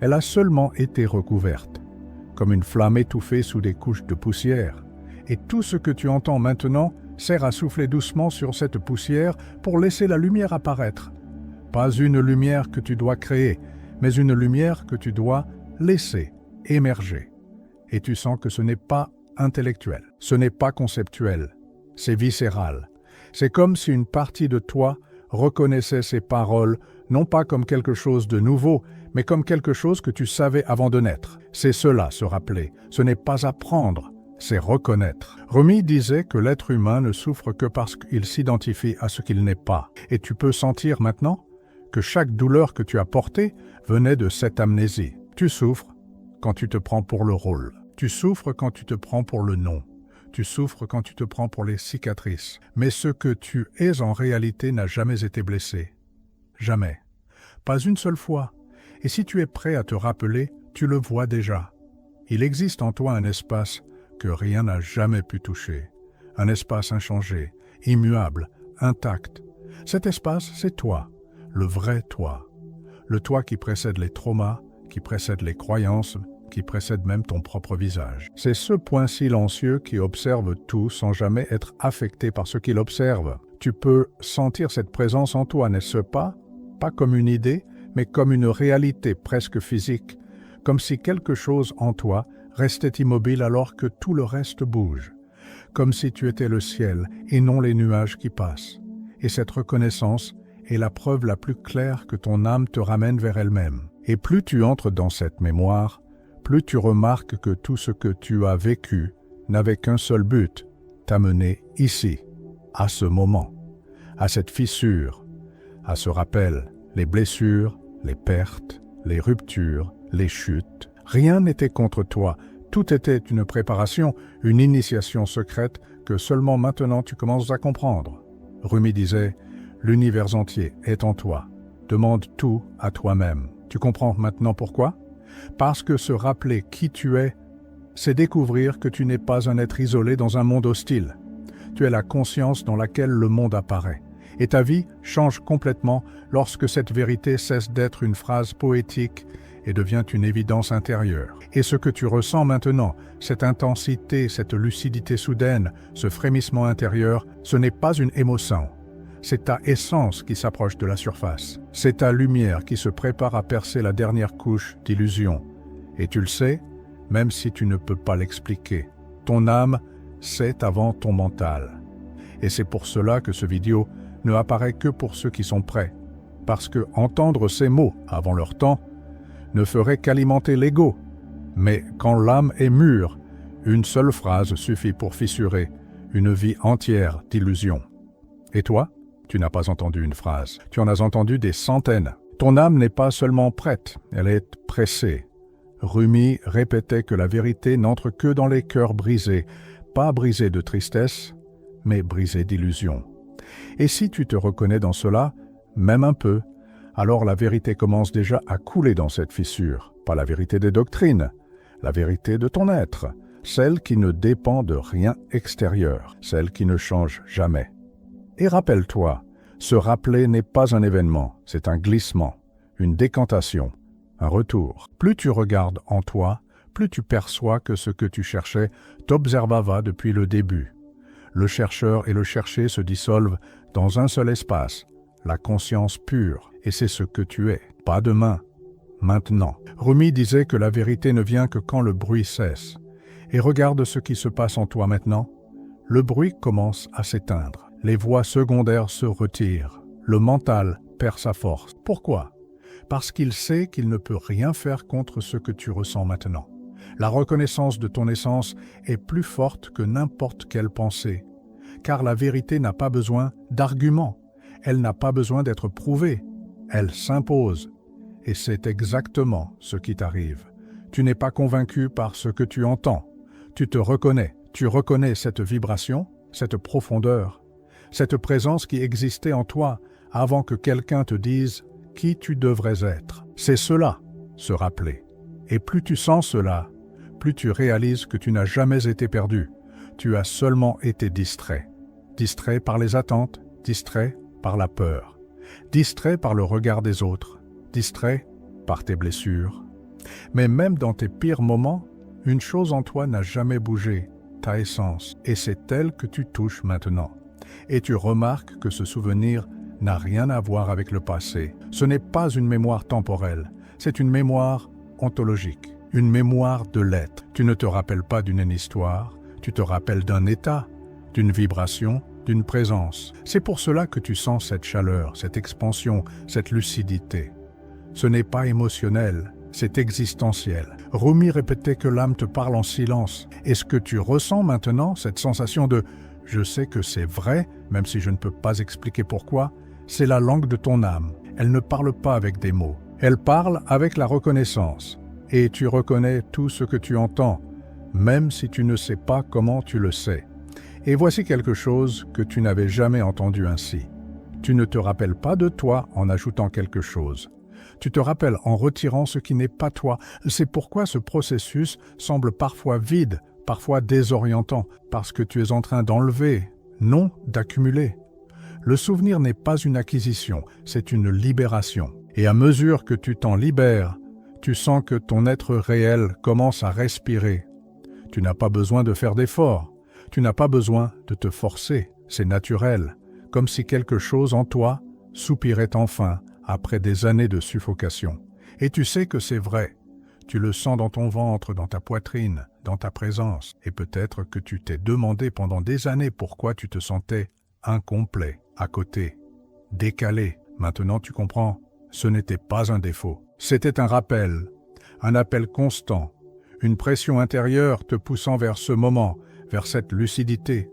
Elle a seulement été recouverte, comme une flamme étouffée sous des couches de poussière. Et tout ce que tu entends maintenant sert à souffler doucement sur cette poussière pour laisser la lumière apparaître. Pas une lumière que tu dois créer, mais une lumière que tu dois laisser émerger. Et tu sens que ce n'est pas intellectuel, ce n'est pas conceptuel, c'est viscéral. C'est comme si une partie de toi reconnaissait ces paroles non pas comme quelque chose de nouveau, mais comme quelque chose que tu savais avant de naître. C'est cela, se rappeler. Ce n'est pas apprendre, c'est reconnaître. Rumi disait que l'être humain ne souffre que parce qu'il s'identifie à ce qu'il n'est pas. Et tu peux sentir maintenant que chaque douleur que tu as portée venait de cette amnésie. Tu souffres quand tu te prends pour le rôle. Tu souffres quand tu te prends pour le nom. Tu souffres quand tu te prends pour les cicatrices. Mais ce que tu es en réalité n'a jamais été blessé. Jamais. Pas une seule fois. Et si tu es prêt à te rappeler, tu le vois déjà. Il existe en toi un espace que rien n'a jamais pu toucher. Un espace inchangé, immuable, intact. Cet espace, c'est toi, le vrai toi. Le toi qui précède les traumas, qui précède les croyances, qui précède même ton propre visage. C'est ce point silencieux qui observe tout sans jamais être affecté par ce qu'il observe. Tu peux sentir cette présence en toi, n'est-ce pas? Pas comme une idée, mais comme une réalité presque physique, comme si quelque chose en toi restait immobile alors que tout le reste bouge, comme si tu étais le ciel et non les nuages qui passent. Et cette reconnaissance est la preuve la plus claire que ton âme te ramène vers elle-même. Et plus tu entres dans cette mémoire, plus tu remarques que tout ce que tu as vécu n'avait qu'un seul but, t'amener ici, à ce moment, à cette fissure, à ce rappel, les blessures, les pertes, les ruptures, les chutes. Rien n'était contre toi, tout était une préparation, une initiation secrète que seulement maintenant tu commences à comprendre. Rumi disait, l'univers entier est en toi, demande tout à toi-même. Tu comprends maintenant pourquoi? Parce que se rappeler qui tu es, c'est découvrir que tu n'es pas un être isolé dans un monde hostile. Tu es la conscience dans laquelle le monde apparaît. Et ta vie change complètement lorsque cette vérité cesse d'être une phrase poétique et devient une évidence intérieure. Et ce que tu ressens maintenant, cette intensité, cette lucidité soudaine, ce frémissement intérieur, ce n'est pas une émotion. C'est ta essence qui s'approche de la surface. C'est ta lumière qui se prépare à percer la dernière couche d'illusion. Et tu le sais, même si tu ne peux pas l'expliquer. Ton âme sait avant ton mental. Et c'est pour cela que ce vidéo ne apparaît que pour ceux qui sont prêts. Parce que entendre ces mots avant leur temps ne ferait qu'alimenter l'ego. Mais quand l'âme est mûre, une seule phrase suffit pour fissurer une vie entière d'illusions. Et toi, tu n'as pas entendu une phrase, tu en as entendu des centaines. Ton âme n'est pas seulement prête, elle est pressée. Rumi répétait que la vérité n'entre que dans les cœurs brisés, pas brisés de tristesse, mais brisés d'illusion. Et si tu te reconnais dans cela, même un peu, alors la vérité commence déjà à couler dans cette fissure, pas la vérité des doctrines, la vérité de ton être, celle qui ne dépend de rien extérieur, celle qui ne change jamais. Et rappelle-toi, se rappeler n'est pas un événement, c'est un glissement, une décantation, un retour. Plus tu regardes en toi, plus tu perçois que ce que tu cherchais t'observava depuis le début. Le chercheur et le cherché se dissolvent dans un seul espace, la conscience pure, et c'est ce que tu es, pas demain, maintenant. Rumi disait que la vérité ne vient que quand le bruit cesse. Et regarde ce qui se passe en toi maintenant. Le bruit commence à s'éteindre. Les voix secondaires se retirent. Le mental perd sa force. Pourquoi? Parce qu'il sait qu'il ne peut rien faire contre ce que tu ressens maintenant. La reconnaissance de ton essence est plus forte que n'importe quelle pensée. Car la vérité n'a pas besoin d'arguments. Elle n'a pas besoin d'être prouvée. Elle s'impose. Et c'est exactement ce qui t'arrive. Tu n'es pas convaincu par ce que tu entends. Tu te reconnais. Tu reconnais cette vibration, cette profondeur, cette présence qui existait en toi avant que quelqu'un te dise qui tu devrais être. C'est cela, se rappeler. Et plus tu sens cela, plus tu réalises que tu n'as jamais été perdu. Tu as seulement été distrait. Distrait par les attentes, distrait par la peur, distrait par le regard des autres, distrait par tes blessures. Mais même dans tes pires moments, une chose en toi n'a jamais bougé, ta essence, et c'est elle que tu touches maintenant. Et tu remarques que ce souvenir n'a rien à voir avec le passé. Ce n'est pas une mémoire temporelle, c'est une mémoire ontologique, une mémoire de l'être. Tu ne te rappelles pas d'une histoire, tu te rappelles d'un état, d'une vibration, d'une présence. C'est pour cela que tu sens cette chaleur, cette expansion, cette lucidité. Ce n'est pas émotionnel, c'est existentiel. Rumi répétait que l'âme te parle en silence. Et ce que tu ressens maintenant, cette sensation de « je sais que c'est vrai, même si je ne peux pas expliquer pourquoi », c'est la langue de ton âme. Elle ne parle pas avec des mots. Elle parle avec la reconnaissance. Et tu reconnais tout ce que tu entends, même si tu ne sais pas comment tu le sais. Et voici quelque chose que tu n'avais jamais entendu ainsi. Tu ne te rappelles pas de toi en ajoutant quelque chose. Tu te rappelles en retirant ce qui n'est pas toi. C'est pourquoi ce processus semble parfois vide, parfois désorientant, parce que tu es en train d'enlever, non d'accumuler. Le souvenir n'est pas une acquisition, c'est une libération. Et à mesure que tu t'en libères, tu sens que ton être réel commence à respirer. Tu n'as pas besoin de faire d'efforts, tu n'as pas besoin de te forcer, c'est naturel, comme si quelque chose en toi soupirait enfin après des années de suffocation. Et tu sais que c'est vrai, tu le sens dans ton ventre, dans ta poitrine, dans ta présence, et peut-être que tu t'es demandé pendant des années pourquoi tu te sentais incomplet, à côté, décalé. Maintenant tu comprends, ce n'était pas un défaut, c'était un appel constant, une pression intérieure te poussant vers ce moment, vers cette lucidité.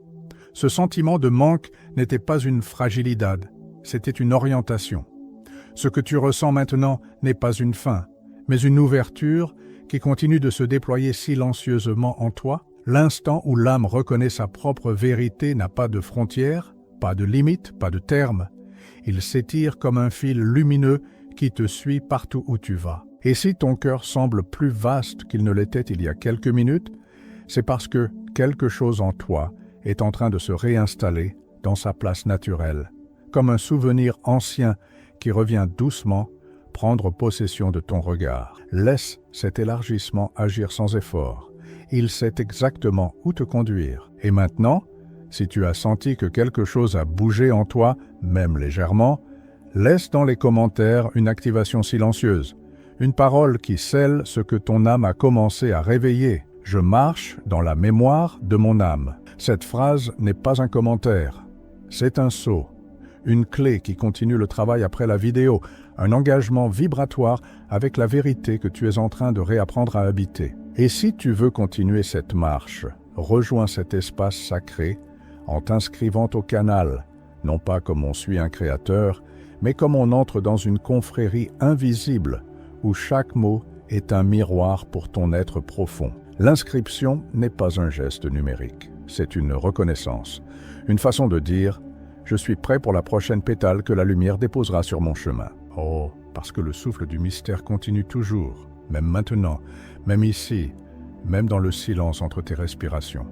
Ce sentiment de manque n'était pas une fragilidad, c'était une orientation. Ce que tu ressens maintenant n'est pas une fin, mais une ouverture qui continue de se déployer silencieusement en toi. L'instant où l'âme reconnaît sa propre vérité n'a pas de frontières, pas de limites, pas de termes. Il s'étire comme un fil lumineux qui te suit partout où tu vas. Et si ton cœur semble plus vaste qu'il ne l'était il y a quelques minutes, c'est parce que quelque chose en toi est en train de se réinstaller dans sa place naturelle, comme un souvenir ancien qui revient doucement prendre possession de ton regard. Laisse cet élargissement agir sans effort. Il sait exactement où te conduire. Et maintenant, si tu as senti que quelque chose a bougé en toi, même légèrement, laisse dans les commentaires une activation silencieuse, une parole qui scelle ce que ton âme a commencé à réveiller. Je marche dans la mémoire de mon âme. Cette phrase n'est pas un commentaire, c'est un sceau. Une clé qui continue le travail après la vidéo, un engagement vibratoire avec la vérité que tu es en train de réapprendre à habiter. Et si tu veux continuer cette marche, rejoins cet espace sacré en t'inscrivant au canal, non pas comme on suit un créateur, mais comme on entre dans une confrérie invisible où chaque mot est un miroir pour ton être profond. L'inscription n'est pas un geste numérique, c'est une reconnaissance, une façon de dire « Je suis prêt pour la prochaine pétale que la lumière déposera sur mon chemin ». Oh, parce que le souffle du mystère continue toujours, même maintenant, même ici, même dans le silence entre tes respirations.